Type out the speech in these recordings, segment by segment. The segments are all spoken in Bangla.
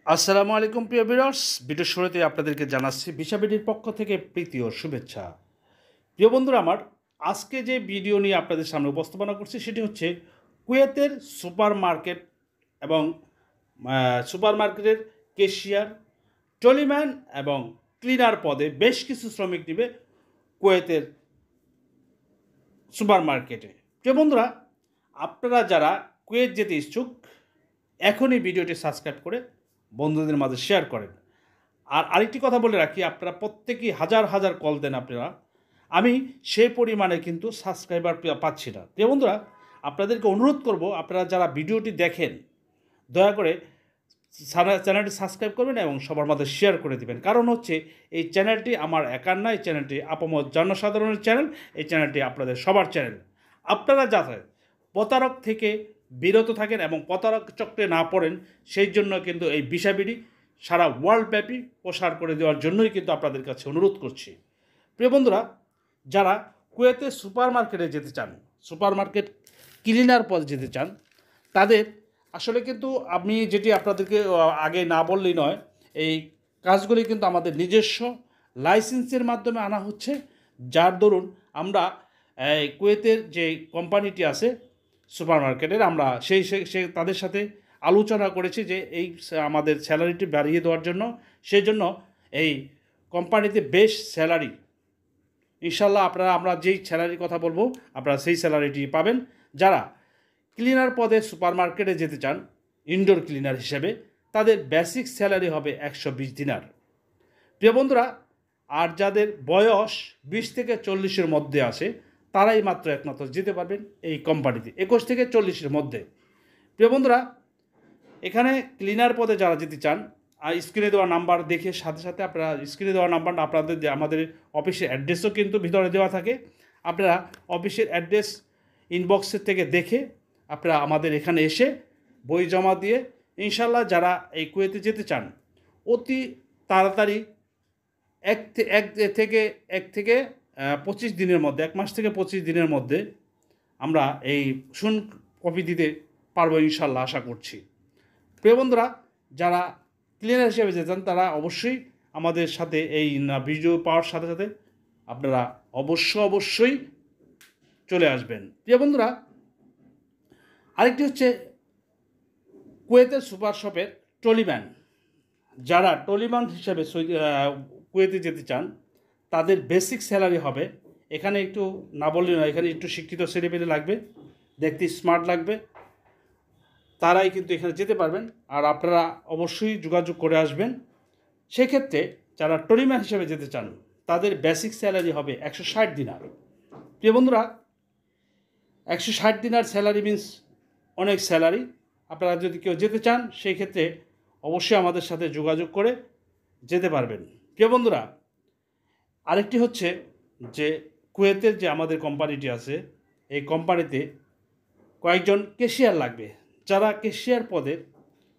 আসসালামু আলাইকুম প্রিয় ভিউয়ার্স, ভিডিও শুরুতে আপনাদেরকে জানাচ্ছি ভিসাবিডির পক্ষ থেকে প্রীতি ও শুভেচ্ছা। প্রিয় বন্ধুরা আমার, আজকে যে ভিডিও নিয়ে আপনাদের সামনে উপস্থাপনা করছি সেটি হচ্ছে কুয়েতের সুপার মার্কেট এবং সুপার মার্কেটের ক্যাশিয়ার, ট্রলিম্যান এবং ক্লিনার পদে বেশ কিছু শ্রমিক নেবে কুয়েতের সুপার মার্কেটে। প্রিয় বন্ধুরা, আপনারা যারা কুয়েত যেতে ইচ্ছুক এখনই ভিডিওটি সাবস্ক্রাইব করে বন্ধুদের মাঝে শেয়ার করেন। আর আরেকটি কথা বলে রাখি, আপনারা প্রত্যেকেই হাজার হাজার কল দেন আপনারা, আমি সেই পরিমাণে কিন্তু সাবস্ক্রাইবার পাচ্ছি না। প্রিয় বন্ধুরা, আপনাদেরকে অনুরোধ করব, আপনারা যারা ভিডিওটি দেখেন দয়া করে চ্যানেলটি সাবস্ক্রাইব করবেন এবং সবার মধ্যে শেয়ার করে দেবেন। কারণ হচ্ছে এই চ্যানেলটি আমার একার না, এই চ্যানেলটি আপামর জনসাধারণের চ্যানেল, এই চ্যানেলটি আপনাদের সবার চ্যানেল। আপনারা যাতে প্রতারক থেকে বিরত থাকেন এবং প্রতারক চক্রে না পড়েন সেই জন্য কিন্তু এই ভিসাবিডি সারা ওয়ার্ল্ডব্যাপী প্রসার করে দেওয়ার জন্যই কিন্তু আপনাদের কাছে অনুরোধ করছি। প্রিয় বন্ধুরা, যারা কুয়েতে সুপার মার্কেটে যেতে চান, সুপার মার্কেট ক্লিনার পদে যেতে চান, তাদের আসলে কিন্তু আমি যেটি আপনাদেরকে আগে না বললেই নয়, এই কাজগুলি কিন্তু আমাদের নিজস্ব লাইসেন্সের মাধ্যমে আনা হচ্ছে। যার দরুন আমরা কুয়েতের যে কোম্পানিটি আছে সুপার মার্কেটের, আমরা সেই তাদের সাথে আলোচনা করেছি যে এই আমাদের স্যালারিটি বাড়িয়ে দেওয়ার জন্য। সেই জন্য এই কোম্পানিতে বেশ স্যালারি, ইনশাল্লাহ আমরা যেই স্যালারির কথা বলবো আপনারা সেই স্যালারিটি পাবেন। যারা ক্লিনার পদে সুপার মার্কেটে যেতে চান ইনডোর ক্লিনার হিসেবে, তাদের বেসিক স্যালারি হবে 120 দিনার। প্রিয় বন্ধুরা, আর যাদের বয়স 20 থেকে 40-এর মধ্যে আছে তারাই মাত্র একমাত্র যেতে পারবেন এই কোম্পানিতে, 21 থেকে 40-এর মধ্যে। প্রিয় বন্ধুরা, এখানে ক্লিনার পদে যারা যেতে চান, আর স্ক্রিনে দেওয়া নাম্বার দেখে সাথে সাথে আপনারা স্ক্রিনে দেওয়া নাম্বারটা আপনাদের আমাদের অফিসের অ্যাড্রেসও কিন্তু ভিতরে দেওয়া থাকে। আপনারা অফিসের অ্যাড্রেস ইনবক্সের থেকে দেখে আপনারা আমাদের এখানে এসে বই জমা দিয়ে ইনশাল্লাহ যারা এই কুয়েতে যেতে চান অতি তাড়াতাড়ি এক থেকে 25 দিনের মধ্যে, 1 মাস থেকে 25 দিনের মধ্যে আমরা এই কপি দিতে পারবো ইনশাল্লাহ, আশা করছি। প্রিয় বন্ধুরা, যারা ক্লিনার হিসেবে যেতে চান তারা অবশ্যই আমাদের সাথে এই ভিডিও পাওয়ার সাথে সাথে আপনারা অবশ্যই চলে আসবেন। প্রিয় বন্ধুরা, আরেকটি হচ্ছে কুয়েতের সুপার শপের ট্রলিম্যান। যারা ট্রলিম্যান হিসেবে কুয়েতে যেতে চান তাদের বেসিক স্যালারি হবে, এখানে একটু না বললে নয়, এখানে একটু শিক্ষিত ছেলেপেলে লাগবে, দেখতে স্মার্ট লাগবে, তারাই কিন্তু এখানে যেতে পারবেন। আর আপনারা অবশ্যই যোগাযোগ করে আসবেন। সেক্ষেত্রে যারা ট্রলিম্যান হিসেবে যেতে চান তাদের বেসিক স্যালারি হবে 160 দিনার। প্রিয় বন্ধুরা, 160 দিনার স্যালারি মিন্স অনেক স্যালারি। আপনারা যদি কেউ যেতে চান সেই ক্ষেত্রে অবশ্যই আমাদের সাথে যোগাযোগ করে যেতে পারবেন। প্রিয় বন্ধুরা, আরেকটি হচ্ছে যে কুয়েতের যে আমাদের কোম্পানিটি আছে এই কোম্পানিতে কয়েকজন ক্যাশিয়ার লাগবে। যারা ক্যাশিয়ার পদে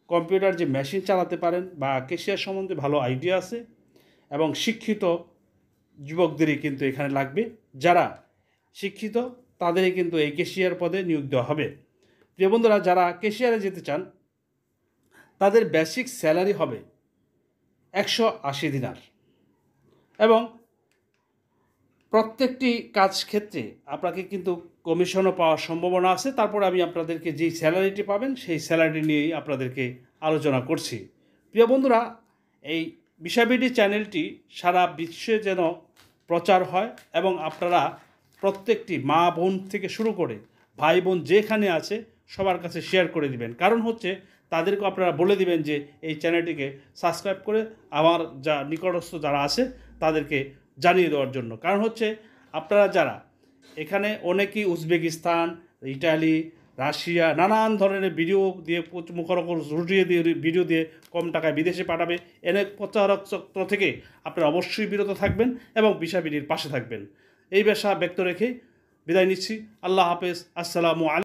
কম্পিউটার যে মেশিন চালাতে পারেন বা ক্যাশিয়ার সম্বন্ধে ভালো আইডিয়া আছে এবং শিক্ষিত যুবকদেরই কিন্তু এখানে লাগবে। যারা শিক্ষিত তাদেরই কিন্তু এই ক্যাশিয়ার পদে নিয়োগ দেওয়া হবে। প্রিয় বন্ধুরা, যারা ক্যাশিয়ারে যেতে চান তাদের বেসিক স্যালারি হবে 180 দিনার এবং প্রত্যেকটি কাজ ক্ষেত্রে আপনাকে কিন্তু কমিশনও পাওয়ার সম্ভাবনা আছে। তারপর আমি আপনাদেরকে যেই স্যালারিটি পাবেন সেই স্যালারি নিয়েই আপনাদেরকে আলোচনা করছি। প্রিয় বন্ধুরা, এই ভিসাবিডি চ্যানেলটি সারা বিশ্বে যেন প্রচার হয় এবং আপনারা প্রত্যেকটি মা বোন থেকে শুরু করে ভাই বোন যেখানে আছে সবার কাছে শেয়ার করে দিবেন। কারণ হচ্ছে তাদেরকে আপনারা বলে দিবেন যে এই চ্যানেলটিকে সাবস্ক্রাইব করে আমার যা নিকটস্থ যারা আছে তাদেরকে জানিয়ে দেওয়ার জন্য। কারণ হচ্ছে আপনারা যারা এখানে অনেকেই উজবেকিস্তান, ইটালি, রাশিয়া নানান ধরনের ভিডিও দিয়ে মুখরোচক রুটিয়ে দিয়ে ভিডিও দিয়ে কম টাকায় বিদেশে পাঠাবে, এনে প্রচারক চক্র থেকে আপনারা অবশ্যই বিরত থাকবেন এবং ভিসাবিডির পাশে থাকবেন। এই ব্যবসা ব্যক্ত রেখে বিদায় নিচ্ছি। আল্লাহ হাফেজ। আসসালামু আলাইকুম।